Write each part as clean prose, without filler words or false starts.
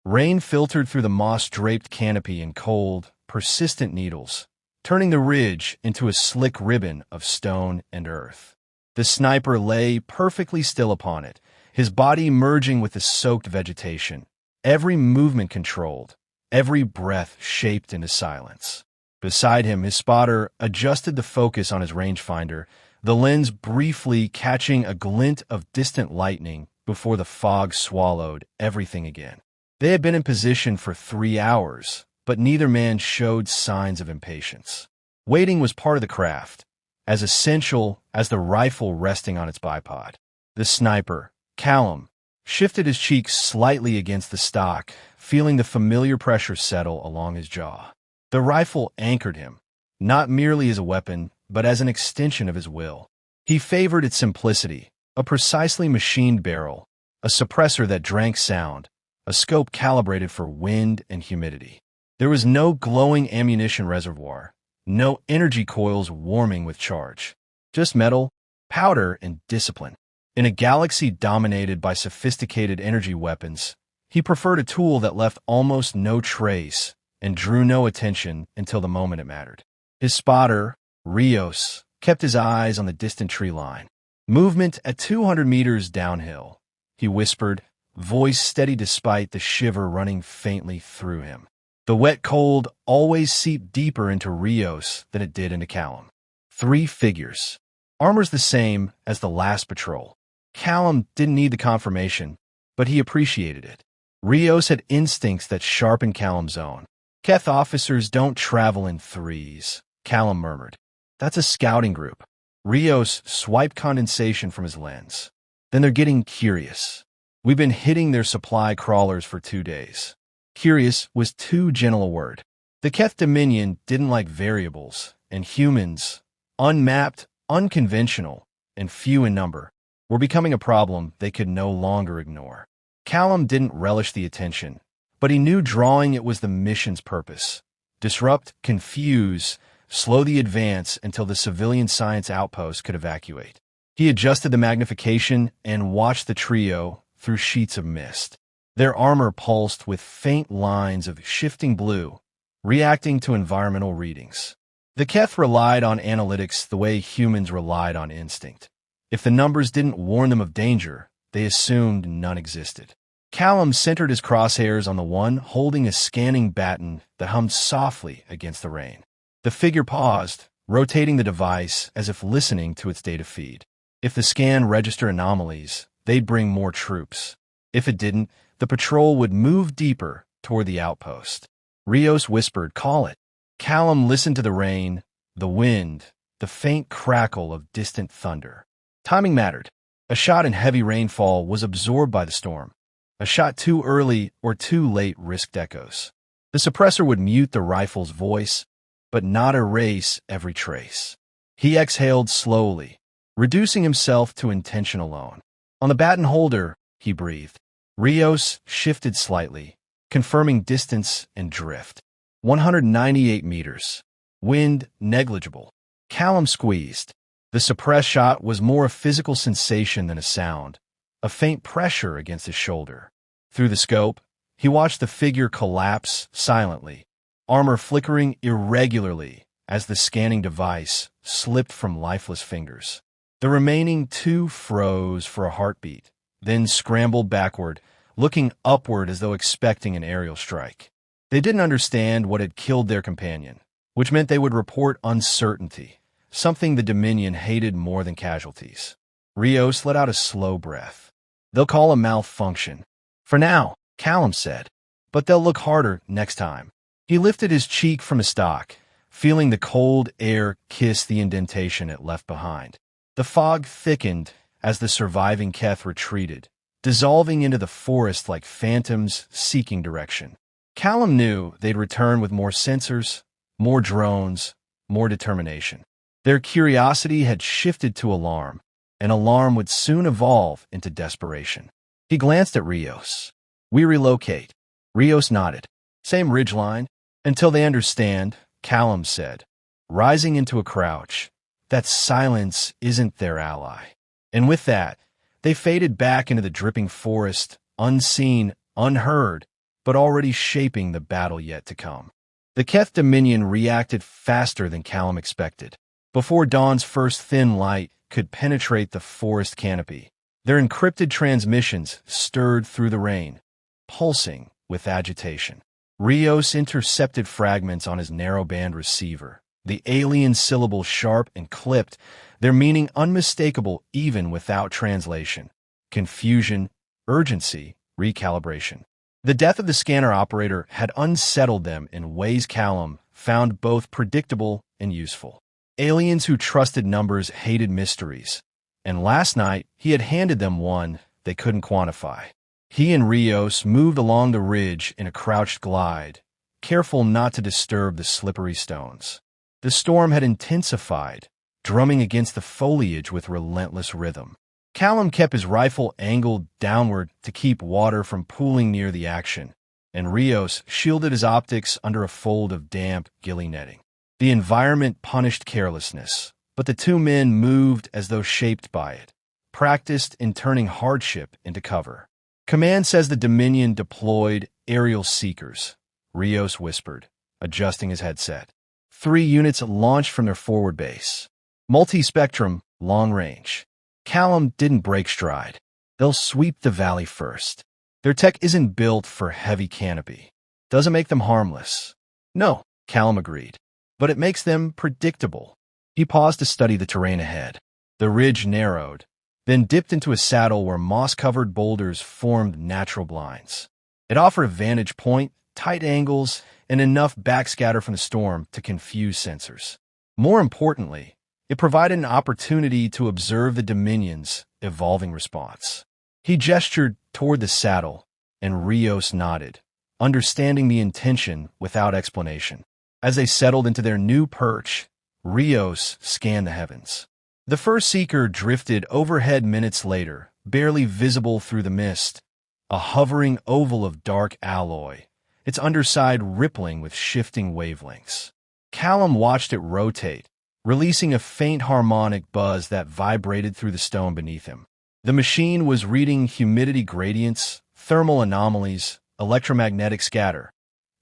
Rain filtered through the moss-draped canopy in cold, persistent needles, turning the ridge into a slick ribbon of stone and earth. The sniper lay perfectly still upon it, his body merging with the soaked vegetation, every movement controlled, every breath shaped into silence. Beside him, his spotter adjusted the focus on his rangefinder, the lens briefly catching a glint of distant lightning before the fog swallowed everything again. They had been in position for 3 hours, but neither man showed signs of impatience. Waiting was part of the craft, as essential as the rifle resting on its bipod. The sniper, Callum, shifted his cheek slightly against the stock, feeling the familiar pressure settle along his jaw. The rifle anchored him, not merely as a weapon, but as an extension of his will. He favored its simplicity, a precisely machined barrel, a suppressor that drank sound, a scope calibrated for wind and humidity. There was no glowing ammunition reservoir, no energy coils warming with charge, just metal, powder, and discipline. In a galaxy dominated by sophisticated energy weapons, he preferred a tool that left almost no trace and drew no attention until the moment it mattered. His spotter, Rios, kept his eyes on the distant tree line. Movement at 200 meters downhill, he whispered, voice steady despite the shiver running faintly through him. The wet cold always seeped deeper into Rios than it did into Callum. 3 figures. Armor's the same as the last patrol. Callum didn't need the confirmation, but he appreciated it. Rios had instincts that sharpened Callum's own. Keth officers don't travel in threes, Callum murmured. That's a scouting group. Rios swiped condensation from his lens. Then they're getting curious. We've been hitting their supply crawlers for 2 days. Curious was too gentle a word. The Keth Dominion didn't like variables, and humans, unmapped, unconventional, and few in number, were becoming a problem they could no longer ignore. Callum didn't relish the attention, but he knew drawing it was the mission's purpose. Disrupt, confuse, slow the advance until the civilian science outpost could evacuate. He adjusted the magnification and watched the trio through sheets of mist. Their armor pulsed with faint lines of shifting blue, reacting to environmental readings. The Keth relied on analytics the way humans relied on instinct. If the numbers didn't warn them of danger, they assumed none existed. Callum centered his crosshairs on the one holding a scanning baton that hummed softly against the rain. The figure paused, rotating the device as if listening to its data feed. If the scan registered anomalies, they'd bring more troops. If it didn't, the patrol would move deeper toward the outpost. Rios whispered, "Call it." Callum listened to the rain, the wind, the faint crackle of distant thunder. Timing mattered. A shot in heavy rainfall was absorbed by the storm. A shot too early or too late risked echoes. The suppressor would mute the rifle's voice, but not erase every trace. He exhaled slowly, reducing himself to intention alone. On the baton holder, he breathed. Rios shifted slightly, confirming distance and drift. 198 meters. Wind negligible. Callum squeezed. The suppressed shot was more a physical sensation than a sound, a faint pressure against his shoulder. Through the scope, he watched the figure collapse silently, armor flickering irregularly as the scanning device slipped from lifeless fingers. The remaining 2 froze for a heartbeat, then scrambled backward, looking upward as though expecting an aerial strike. They didn't understand what had killed their companion, which meant they would report uncertainty, something the Dominion hated more than casualties. Rios let out a slow breath. They'll call a malfunction. For now, Callum said, but they'll look harder next time. He lifted his cheek from his stock, feeling the cold air kiss the indentation it left behind. The fog thickened as the surviving Keth retreated, dissolving into the forest like phantoms seeking direction. Callum knew they'd return with more sensors, more drones, more determination. Their curiosity had shifted to alarm, and alarm would soon evolve into desperation. He glanced at Rios. "We relocate." Rios nodded. "Same ridgeline. Until they understand," Callum said, rising into a crouch, "that silence isn't their ally." And with that, they faded back into the dripping forest, unseen, unheard, but already shaping the battle yet to come. The Keth Dominion reacted faster than Callum expected. Before dawn's first thin light could penetrate the forest canopy, their encrypted transmissions stirred through the rain, pulsing with agitation. Rios intercepted fragments on his narrowband receiver, the alien syllables sharp and clipped, their meaning unmistakable even without translation. Confusion, urgency, recalibration. The death of the scanner operator had unsettled them in ways Callum found both predictable and useful. Aliens who trusted numbers hated mysteries, and last night he had handed them one they couldn't quantify. He and Rios moved along the ridge in a crouched glide, careful not to disturb the slippery stones. The storm had intensified, drumming against the foliage with relentless rhythm. Callum kept his rifle angled downward to keep water from pooling near the action, and Rios shielded his optics under a fold of damp, ghillie netting. The environment punished carelessness, but the two men moved as though shaped by it, practiced in turning hardship into cover. Command says the Dominion deployed aerial seekers, Rios whispered, adjusting his headset. 3 units launched from their forward base. Multi-spectrum, long range. Callum didn't break stride. They'll sweep the valley first. Their tech isn't built for heavy canopy. Doesn't make them harmless. No, Callum agreed. But it makes them predictable. He paused to study the terrain ahead. The ridge narrowed, then dipped into a saddle where moss-covered boulders formed natural blinds. It offered a vantage point, tight angles, and enough backscatter from the storm to confuse sensors. More importantly, it provided an opportunity to observe the Dominion's evolving response. He gestured toward the saddle, and Rios nodded, understanding the intention without explanation. As they settled into their new perch, Rios scanned the heavens. The first seeker drifted overhead minutes later, barely visible through the mist, a hovering oval of dark alloy, its underside rippling with shifting wavelengths. Callum watched it rotate, releasing a faint harmonic buzz that vibrated through the stone beneath him. The machine was reading humidity gradients, thermal anomalies, electromagnetic scatter,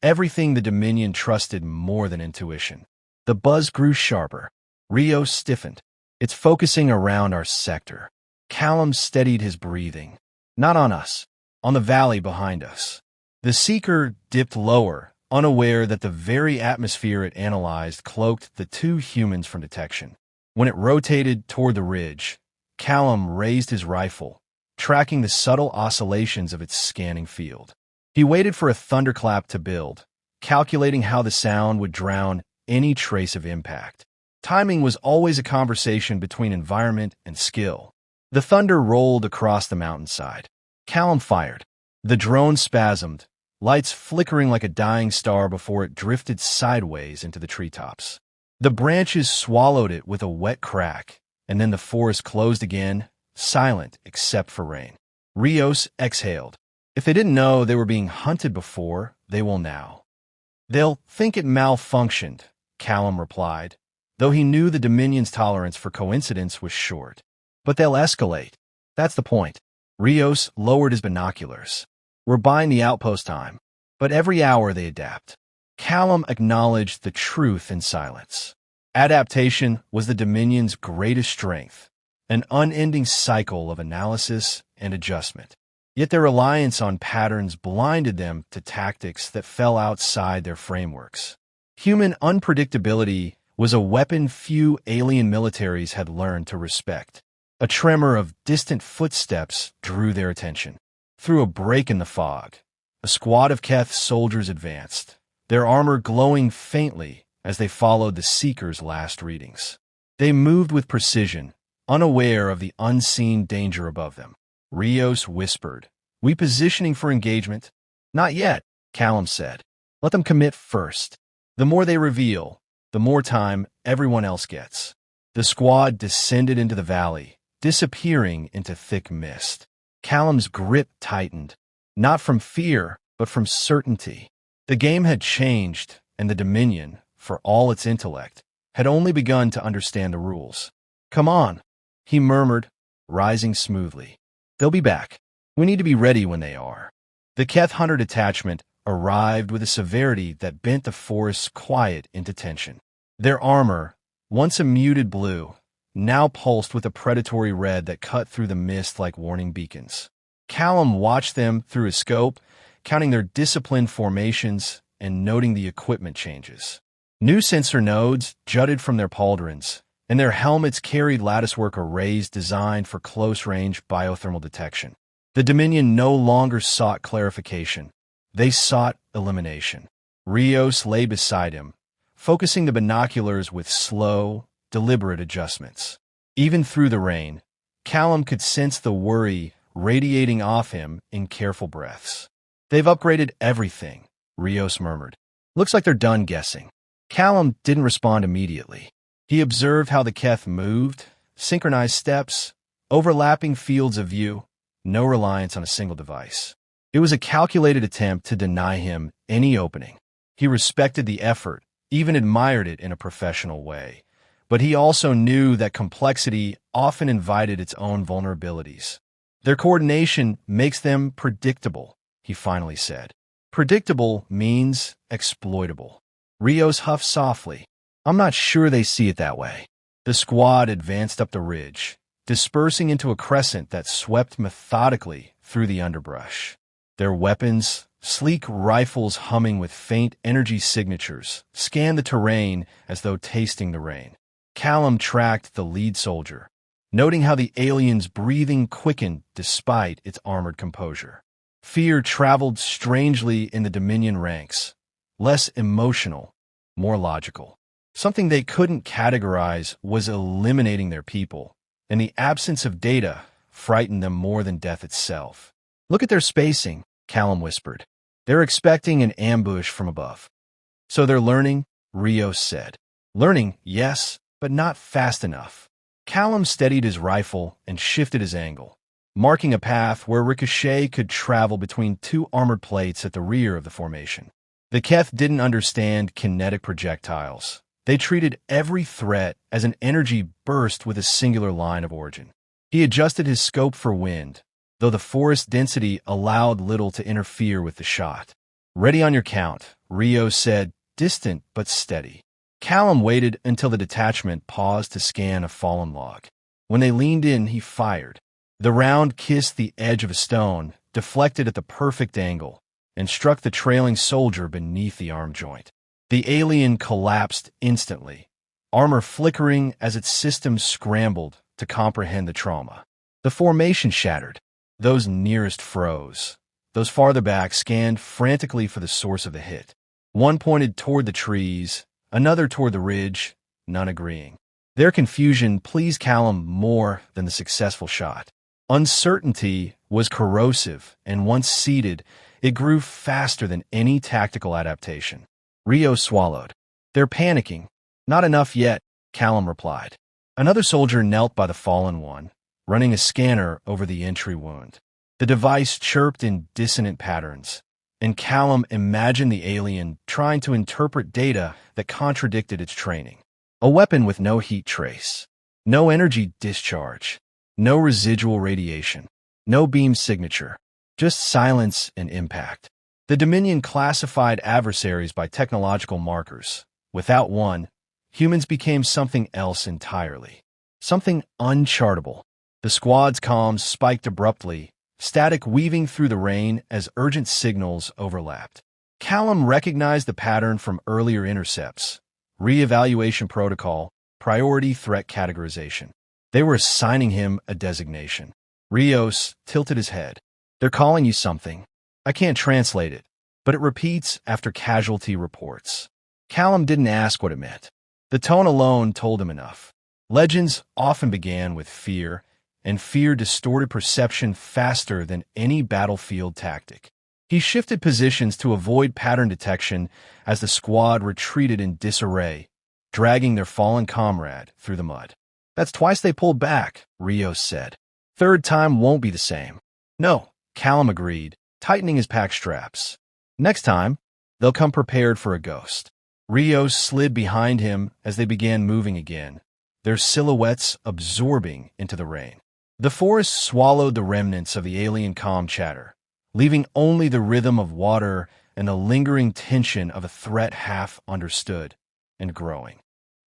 everything the Dominion trusted more than intuition. The buzz grew sharper. Rios stiffened. It's focusing around our sector. Callum steadied his breathing. Not on us. On the valley behind us. The seeker dipped lower, unaware that the very atmosphere it analyzed cloaked the 2 humans from detection. When it rotated toward the ridge, Callum raised his rifle, tracking the subtle oscillations of its scanning field. He waited for a thunderclap to build, calculating how the sound would drown any trace of impact. Timing was always a conversation between environment and skill. The thunder rolled across the mountainside. Callum fired. The drone spasmed, lights flickering like a dying star before it drifted sideways into the treetops. The branches swallowed it with a wet crack, and then the forest closed again, silent except for rain. Rios exhaled. If they didn't know they were being hunted before, they will now. They'll think it malfunctioned, Callum replied, though he knew the Dominion's tolerance for coincidence was short. But they'll escalate. That's the point. Rios lowered his binoculars. We're buying the outpost time, but every hour they adapt. Callum acknowledged the truth in silence. Adaptation was the Dominion's greatest strength, an unending cycle of analysis and adjustment. Yet their reliance on patterns blinded them to tactics that fell outside their frameworks. Human unpredictability was a weapon few alien militaries had learned to respect. A tremor of distant footsteps drew their attention. Through a break in the fog, a squad of Keth's soldiers advanced, their armor glowing faintly as they followed the Seeker's last readings. They moved with precision, unaware of the unseen danger above them. Rios whispered, "We positioning for engagement?" "Not yet," Callum said. "Let them commit first. The more they reveal, the more time everyone else gets." The squad descended into the valley, disappearing into thick mist. Callum's grip tightened, not from fear, but from certainty. The game had changed, and the Dominion, for all its intellect, had only begun to understand the rules. "Come on," he murmured, rising smoothly. "They'll be back. We need to be ready when they are." The Keth Hunter detachment arrived with a severity that bent the forest's quiet into tension. Their armor, once a muted blue, now pulsed with a predatory red that cut through the mist like warning beacons. Callum watched them through his scope, counting their disciplined formations and noting the equipment changes. New sensor nodes jutted from their pauldrons, and their helmets carried latticework arrays designed for close-range biothermal detection. The Dominion no longer sought clarification. They sought elimination. Rios lay beside him, focusing the binoculars with slow, deliberate adjustments. Even through the rain, Callum could sense the worry radiating off him in careful breaths. "They've upgraded everything," Rios murmured. "Looks like they're done guessing." Callum didn't respond immediately. He observed how the Keth moved, synchronized steps, overlapping fields of view, no reliance on a single device. It was a calculated attempt to deny him any opening. He respected the effort, even admired it in a professional way. But he also knew that complexity often invited its own vulnerabilities. "Their coordination makes them predictable," he finally said. "Predictable means exploitable." Rios huffed softly. "I'm not sure they see it that way." The squad advanced up the ridge, dispersing into a crescent that swept methodically through the underbrush. Their weapons, sleek rifles humming with faint energy signatures, scanned the terrain as though tasting the rain. Callum tracked the lead soldier, noting how the alien's breathing quickened despite its armored composure. Fear traveled strangely in the Dominion ranks, less emotional, more logical. Something they couldn't categorize was eliminating their people, and the absence of data frightened them more than death itself. "Look at their spacing," Callum whispered. "They're expecting an ambush from above." "So they're learning," Rios said. "Learning, yes, but not fast enough." Callum steadied his rifle and shifted his angle, marking a path where Ricochet could travel between two armored plates at the rear of the formation. The Keth didn't understand kinetic projectiles. They treated every threat as an energy burst with a singular line of origin. He adjusted his scope for wind, though the forest density allowed little to interfere with the shot. "Ready on your count," Rios said, distant but steady. Callum waited until the detachment paused to scan a fallen log. When they leaned in, he fired. The round kissed the edge of a stone, deflected at the perfect angle, and struck the trailing soldier beneath the arm joint. The alien collapsed instantly, armor flickering as its systems scrambled to comprehend the trauma. The formation shattered. Those nearest froze. Those farther back scanned frantically for the source of the hit. One pointed toward the trees, another toward the ridge, none agreeing. Their confusion pleased Callum more than the successful shot. Uncertainty was corrosive, and once seated, it grew faster than any tactical adaptation. Rio swallowed. "They're panicking." "Not enough yet," Callum replied. Another soldier knelt by the fallen one, running a scanner over the entry wound. The device chirped in dissonant patterns, and Callum imagined the alien trying to interpret data that contradicted its training. A weapon with no heat trace, no energy discharge, no residual radiation, no beam signature, just silence and impact. The Dominion classified adversaries by technological markers. Without one, humans became something else entirely. Something unchartable. The squad's comms spiked abruptly, static weaving through the rain as urgent signals overlapped. Callum recognized the pattern from earlier intercepts. Re-evaluation protocol, priority threat categorization. They were assigning him a designation. Rios tilted his head. "They're calling you something. I can't translate it, but it repeats after casualty reports." Callum didn't ask what it meant. The tone alone told him enough. Legends often began with fear, and fear distorted perception faster than any battlefield tactic. He shifted positions to avoid pattern detection as the squad retreated in disarray, dragging their fallen comrade through the mud. "That's twice they pulled back," Rios said. "Third time won't be the same." "No," Callum agreed, tightening his pack straps. "Next time, they'll come prepared for a ghost." Rios slid behind him as they began moving again, their silhouettes absorbing into the rain. The forest swallowed the remnants of the alien comm chatter, leaving only the rhythm of water and the lingering tension of a threat half understood and growing.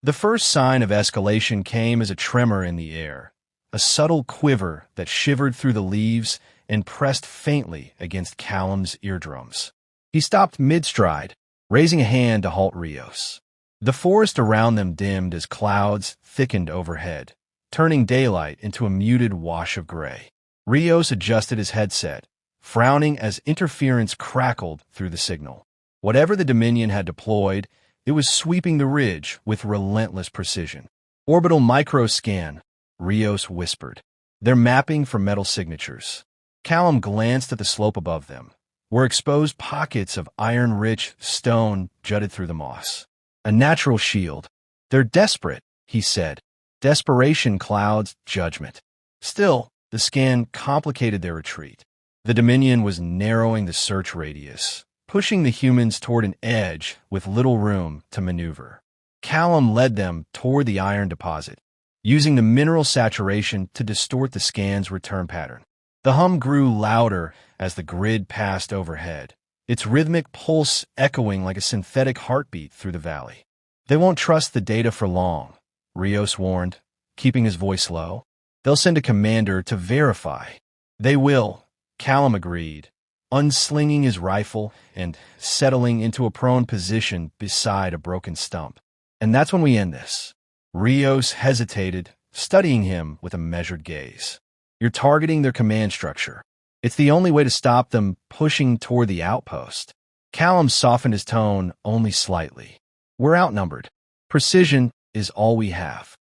The first sign of escalation came as a tremor in the air, a subtle quiver that shivered through the leaves and pressed faintly against Callum's eardrums. He stopped mid-stride, raising a hand to halt Rios. The forest around them dimmed as clouds thickened overhead, turning daylight into a muted wash of gray. Rios adjusted his headset, frowning as interference crackled through the signal. Whatever the Dominion had deployed, it was sweeping the ridge with relentless precision. Orbital microscan, Rios whispered. They're mapping for metal signatures. Callum glanced at the slope above them, where exposed pockets of iron-rich stone jutted through the moss. A natural shield. They're desperate, he said. Desperation clouds judgment. Still, the scan complicated their retreat. The Dominion was narrowing the search radius, pushing the humans toward an edge with little room to maneuver. Callum led them toward the iron deposit, using the mineral saturation to distort the scan's return pattern. The hum grew louder as the grid passed overhead, its rhythmic pulse echoing like a synthetic heartbeat through the valley. They won't trust the data for long, Rios warned, keeping his voice low. They'll send a commander to verify. They will, Callum agreed, unslinging his rifle and settling into a prone position beside a broken stump. And that's when we end this. Rios hesitated, studying him with a measured gaze. You're targeting their command structure. It's the only way to stop them pushing toward the outpost. Callum softened his tone only slightly. We're outnumbered. Precision is all we have.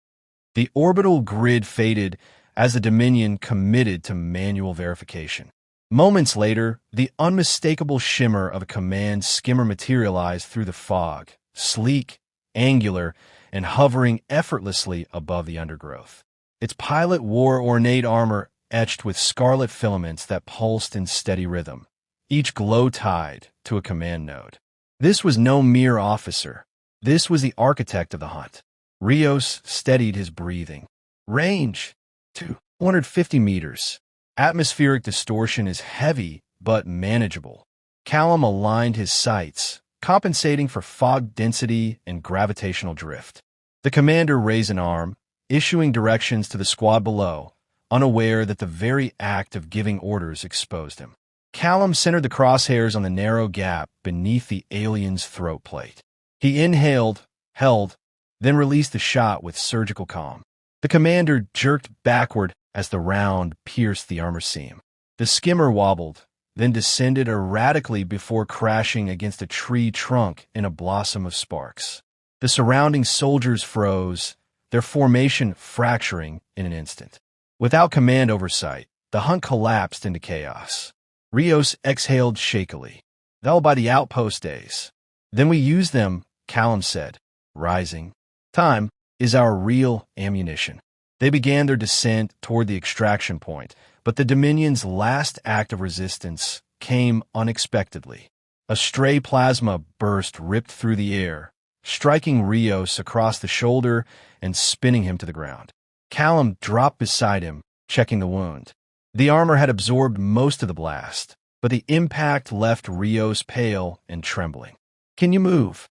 The orbital grid faded as the Dominion committed to manual verification. Moments later, the unmistakable shimmer of a command skimmer materialized through the fog, sleek, angular, and hovering effortlessly above the undergrowth. Its pilot wore ornate armor etched with scarlet filaments that pulsed in steady rhythm, each glow tied to a command node. This was no mere officer. This was the architect of the hunt. Rios steadied his breathing. Range, 250 meters. Atmospheric distortion is heavy, but manageable. Callum aligned his sights, compensating for fog density and gravitational drift. The commander raised an arm, issuing directions to the squad below, unaware that the very act of giving orders exposed him. Callum centered the crosshairs on the narrow gap beneath the alien's throat plate. He inhaled, held, then released the shot with surgical calm. The commander jerked backward as the round pierced the armor seam. The skimmer wobbled, then descended erratically before crashing against a tree trunk in a blossom of sparks. The surrounding soldiers froze, their formation fracturing in an instant. Without command oversight, the hunt collapsed into chaos. Rios exhaled shakily. That'll by the outpost days. Then we use them, Callum said, rising. Time is our real ammunition. They began their descent toward the extraction point, but the Dominion's last act of resistance came unexpectedly. A stray plasma burst ripped through the air, striking Rios across the shoulder and spinning him to the ground. Callum dropped beside him, checking the wound. The armor had absorbed most of the blast, but the impact left Rios pale and trembling. Can you move?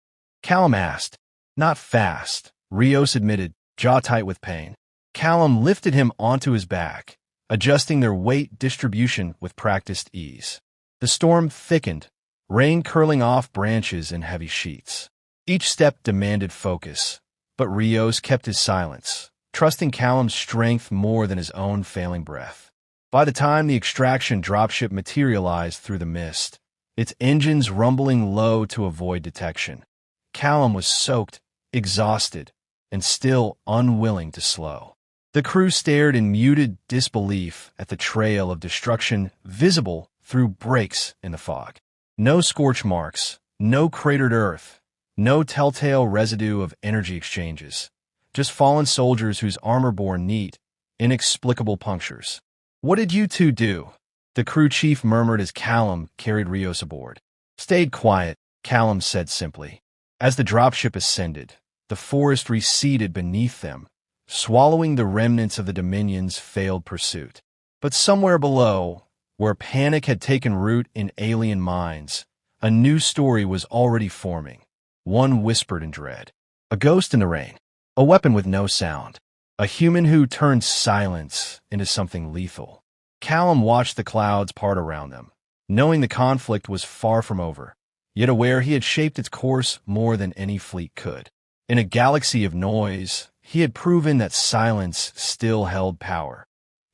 Callum asked. Not fast, Rios admitted, jaw tight with pain. Callum lifted him onto his back, adjusting their weight distribution with practiced ease. The storm thickened, rain curling off branches in heavy sheets. Each step demanded focus, but Rios kept his silence, trusting Callum's strength more than his own failing breath. By the time the extraction dropship materialized through the mist, its engines rumbling low to avoid detection, Callum was soaked, exhausted, and still unwilling to slow. The crew stared in muted disbelief at the trail of destruction visible through breaks in the fog. No scorch marks, no cratered earth, no telltale residue of energy exchanges, just fallen soldiers whose armor bore neat, inexplicable punctures. What did you two do? The crew chief murmured as Callum carried Rios aboard. Stayed quiet, Callum said simply. As the dropship ascended, the forest receded beneath them, swallowing the remnants of the Dominion's failed pursuit. But somewhere below, where panic had taken root in alien minds, A new story was already forming, one whispered in dread. A ghost in the rain, a weapon with no sound, a human who turned silence into something lethal. Callum watched the clouds part around them, knowing the conflict was far from over, yet aware he had shaped its course more than any fleet could. In a galaxy of noise, he had proven that silence still held power,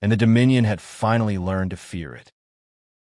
and the Dominion had finally learned to fear it.